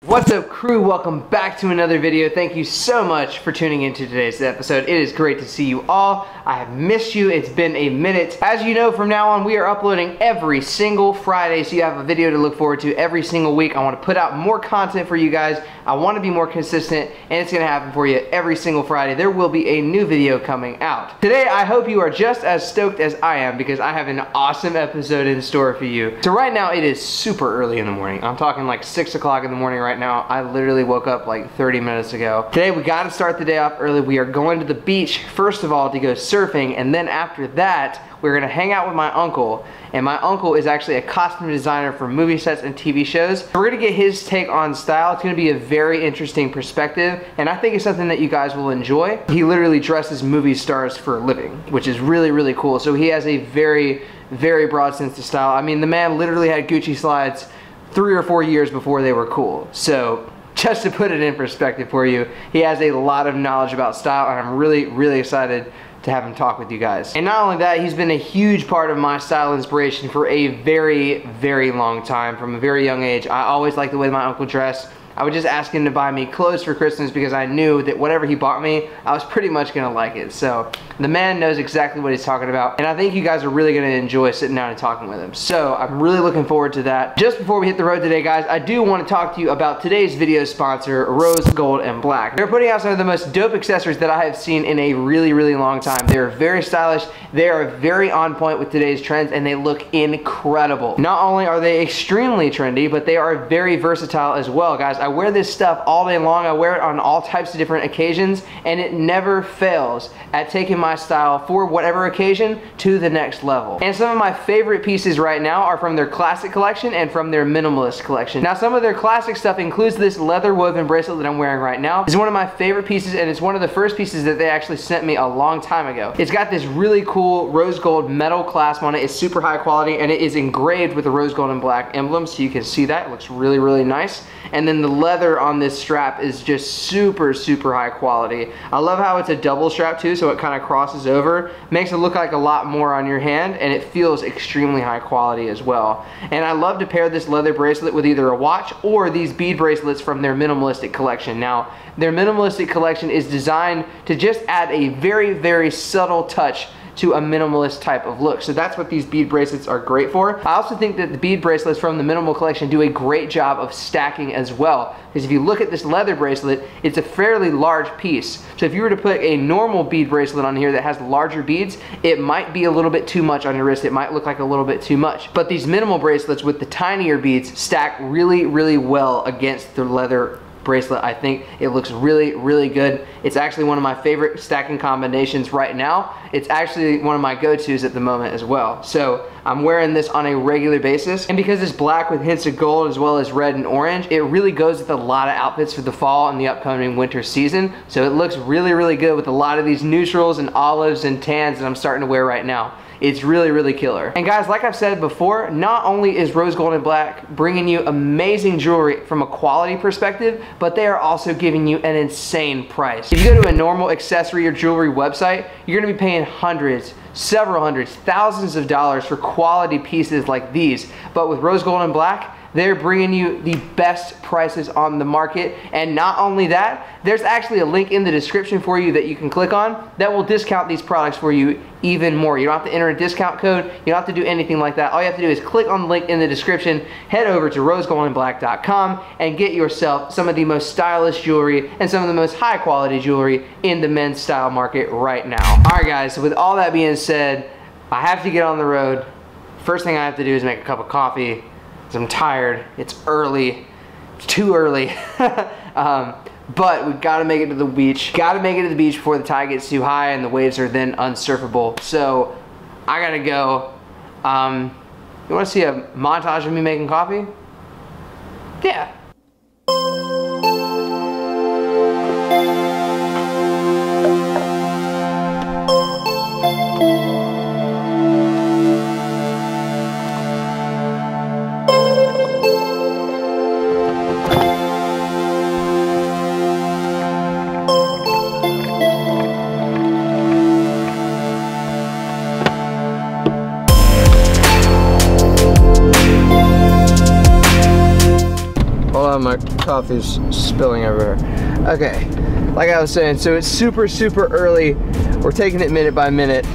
What's up, crew? Welcome back to another video. Thank you so much for tuning into today's episode. It is great to see you all. I have missed you. It's been a minute. As you know, from now on, we are uploading every single Friday, so you have a video to look forward to every single week. I want to put out more content for you guys. I want to be more consistent, and it's going to happen for you every single Friday. There will be a new video coming out. Today, I hope you are just as stoked as I am because I have an awesome episode in store for you. So right now, it is super early in the morning. I'm talking like 6 o'clock in the morning right now. I literally woke up like 30 minutes ago. Today we got to start the day off early. We are going to the beach first of all to go surfing, and then after that we're gonna hang out with my uncle. And my uncle is actually a costume designer for movie sets and TV shows. So we're gonna get his take on style. It's gonna be a very interesting perspective, and I think it's something that you guys will enjoy. He literally dresses movie stars for a living, which is really, really cool. So he has a very, very broad sense of style. I mean, the man literally had Gucci slides 3 or 4 years before they were cool. So just to put it in perspective for you, he has a lot of knowledge about style, and I'm really, really excited to have him talk with you guys. And not only that, he's been a huge part of my style inspiration for a very, very long time. From a very young age, I always liked the way my uncle dressed. I would just ask him to buy me clothes for Christmas because I knew that whatever he bought me, I was pretty much gonna like it. So the man knows exactly what he's talking about, and I think you guys are really gonna enjoy sitting down and talking with him. So I'm really looking forward to that. Just before we hit the road today, guys, I do want to talk to you about today's video sponsor, Rose Gold and Black. They're putting out some of the most dope accessories that I have seen in a really, really long time. They're very stylish, they are very on point with today's trends, and they look incredible. Not only are they extremely trendy, but they are very versatile as well, guys. I wear this stuff all day long. I wear it on all types of different occasions, and it never fails at taking my style for whatever occasion to the next level. And some of my favorite pieces right now are from their classic collection and from their minimalist collection. Now, some of their classic stuff includes this leather woven bracelet that I'm wearing right now. It's one of my favorite pieces, and it's one of the first pieces that they actually sent me a long time ago. It's got this really cool rose gold metal clasp on it. It's super high quality, and it is engraved with the rose gold and black emblem, so you can see that. It looks really, really nice. And then the leather on this strap is just super, super high quality. I love how it's a double strap too, so it kind of crosses over. Makes it look like a lot more on your hand, and it feels extremely high quality as well. And I love to pair this leather bracelet with either a watch or these bead bracelets from their minimalistic collection. Now, their minimalistic collection is designed to just add a very, very subtle touch to a minimalist type of look. So that's what these bead bracelets are great for. I also think that the bead bracelets from the minimal collection do a great job of stacking as well. Because if you look at this leather bracelet, it's a fairly large piece. So if you were to put a normal bead bracelet on here that has larger beads, it might be a little bit too much on your wrist. It might look like a little bit too much. But these minimal bracelets with the tinier beads stack really, really well against the leather bracelet. I think it looks really, really good. It's actually one of my favorite stacking combinations right now. It's actually one of my go-tos at the moment as well. So I'm wearing this on a regular basis, and because it's black with hints of gold as well as red and orange, it really goes with a lot of outfits for the fall and the upcoming winter season. So it looks really, really good with a lot of these neutrals and olives and tans that I'm starting to wear right now. It's really, really killer. And guys, like I've said before, not only is Rose Gold and Black bringing you amazing jewelry from a quality perspective, but they are also giving you an insane price. If you go to a normal accessory or jewelry website, you're gonna be paying hundreds, several hundreds, thousands of dollars for quality pieces like these. But with Rose Gold and Black, they're bringing you the best prices on the market. And not only that, there's actually a link in the description for you that you can click on that will discount these products for you even more. You don't have to enter a discount code. You don't have to do anything like that. All you have to do is click on the link in the description, head over to rosegoldandblack.com, and get yourself some of the most stylish jewelry and some of the most high quality jewelry in the men's style market right now. All right, guys, so with all that being said, I have to get on the road. First thing I have to do is make a cup of coffee. I'm tired, it's early, it's too early. But we've got to make it to the beach. Got to make it to the beach before the tide gets too high and the waves are then unsurfable. So I gotta go. You want to see a montage of me making coffee? Yeah. coffee's spilling everywhere. Okay, like I was saying, so it's super, super early. We're taking it minute by minute.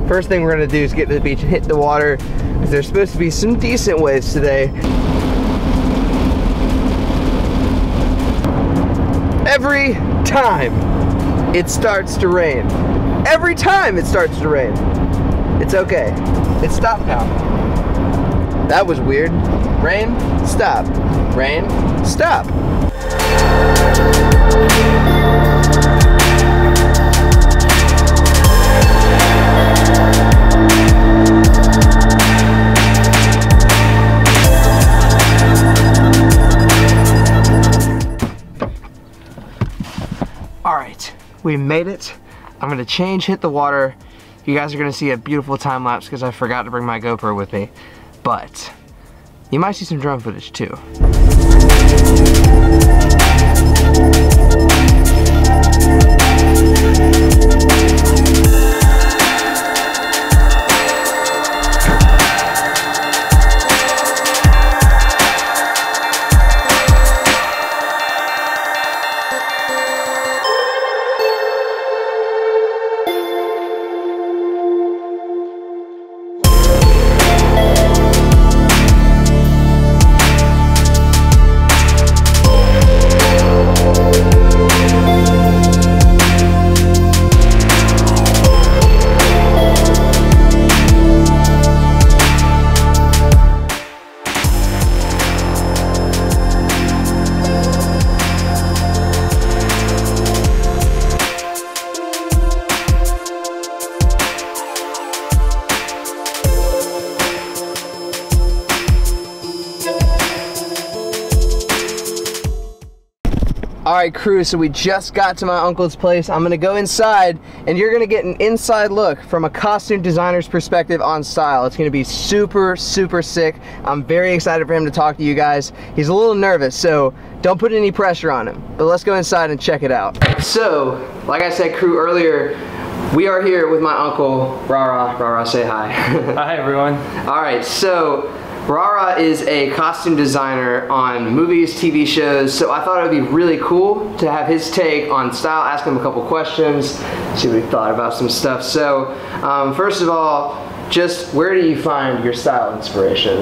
First thing we're gonna do is get to the beach and hit the water. There's supposed to be some decent waves today. Every time it starts to rain. Every time it starts to rain. It's okay. It stopped now. That was weird. Rain, stop. Rain, stop. All right, we made it. I'm gonna change, hit the water. You guys are gonna see a beautiful time lapse because I forgot to bring my GoPro with me, but you might see some drone footage too. All right, crew, so we just got to my uncle's place. I'm gonna go inside and you're gonna get an inside look from a costume designer's perspective on style. It's gonna be super, super sick. I'm very excited for him to talk to you guys. He's a little nervous, so don't put any pressure on him, but let's go inside and check it out. So, like I said, crew, earlier, we are here with my uncle, Rara. Rara, say hi. Hi, everyone. All right, so Rara is a costume designer on movies, TV shows, so I thought it would be really cool to have his take on style, ask him a couple questions, see what he thought about some stuff. So, first of all, just where do you find your style inspiration?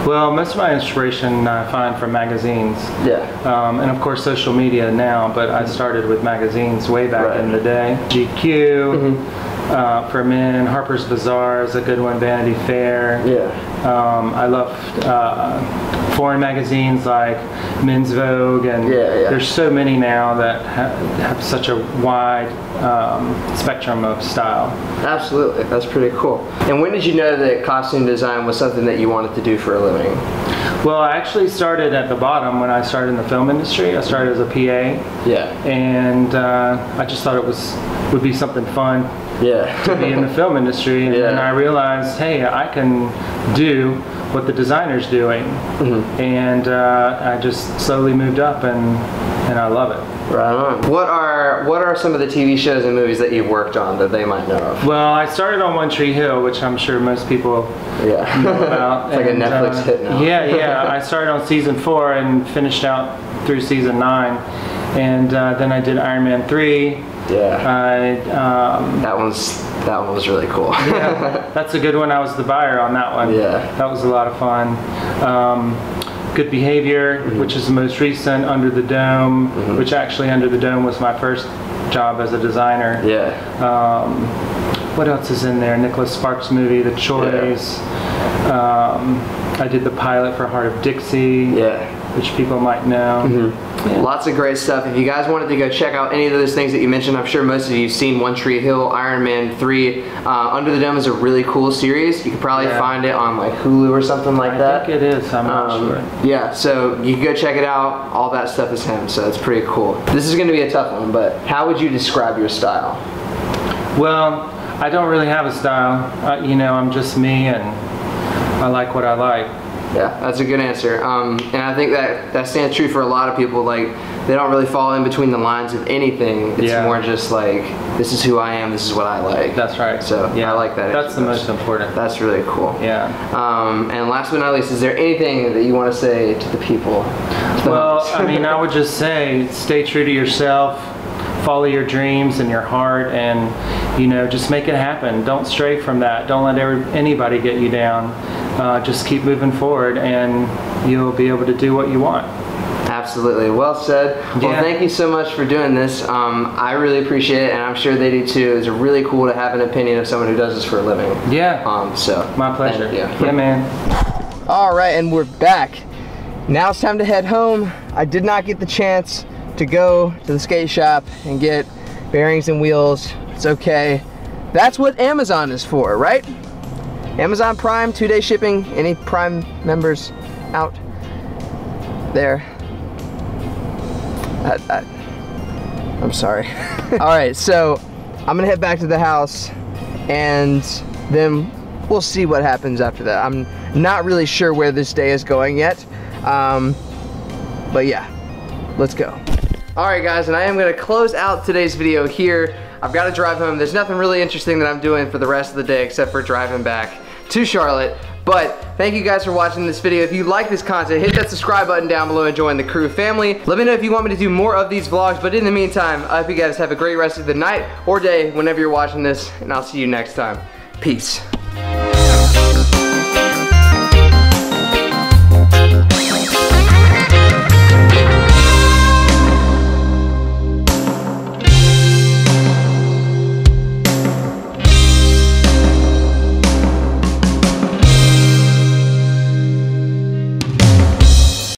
Well, most of my inspiration I find from magazines. Yeah. And of course social media now, but I started with magazines way back in the day. GQ, for men, Harper's Bazaar is a good one, Vanity Fair. Yeah. I love foreign magazines like Men's Vogue, and there's so many now that have such a wide spectrum of style. Absolutely, that's pretty cool. And when did you know that costume design was something that you wanted to do for a living? Well, I actually started at the bottom when I started in the film industry. I started as a PA. Yeah. And I just thought it would be something fun to be in the film industry. And then I realized, hey, I can do what the designer's doing. And I just slowly moved up, and I love it. Right on. What are some of the TV shows and movies that you've worked on that they might know of? Well, I started on One Tree Hill, which I'm sure most people know about. It's like a Netflix hit now. Yeah. I started on season 4 and finished out through season 9, and then I did Iron Man 3. Yeah. That one was really cool. Yeah, that's a good one. I was the buyer on that one. Yeah. That was a lot of fun. Good Behavior, which is the most recent. Under the Dome, which actually Under the Dome was my first job as a designer. Yeah. What else is in there? Nicholas Sparks movie, The Choice. I did the pilot for Heart of Dixie, which people might know. Lots of great stuff. If you guys wanted to go check out any of those things that you mentioned, I'm sure most of you have seen One Tree Hill, Iron Man 3. Under the Dome is a really cool series. You could probably find it on like Hulu or something like that. I think it is, I'm not sure. Yeah, so you can go check it out. All that stuff is him, so it's pretty cool. This is going to be a tough one, but how would you describe your style? Well, I don't really have a style. You know, I'm just me, and I like what I like. Yeah, that's a good answer. And I think that stands true for a lot of people. Like, they don't really fall in between the lines of anything. It's more just like, this is who I am, this is what I like. That's right. So I like that. That's the most important. That's really cool. Yeah. And last but not least, is there anything that you want to say to the people? Well, I mean, I would just say, stay true to yourself, follow your dreams and your heart, and, you know, just make it happen. Don't stray from that. Don't let anybody get you down. Just keep moving forward, and you'll be able to do what you want. Absolutely. Well said. Well, thank you so much for doing this. I really appreciate it, and I'm sure they do too. It's really cool to have an opinion of someone who does this for a living. Yeah. So my pleasure. Thank you. Yeah, man. All right, and we're back. Now it's time to head home. I did not get the chance to go to the skate shop and get bearings and wheels. It's okay. That's what Amazon is for, right? Amazon Prime, 2-day shipping. Any Prime members out there? I'm sorry. All right, so I'm gonna head back to the house, and then we'll see what happens after that. I'm not really sure where this day is going yet, but yeah, let's go. All right, guys, and I am gonna close out today's video here. I've got to drive home. There's nothing really interesting that I'm doing for the rest of the day except for driving back to Charlotte. But thank you guys for watching this video. If you like this content, hit that subscribe button down below and join the crew family. Let me know if you want me to do more of these vlogs, but in the meantime, I hope you guys have a great rest of the night or day whenever you're watching this, and I'll see you next time. Peace.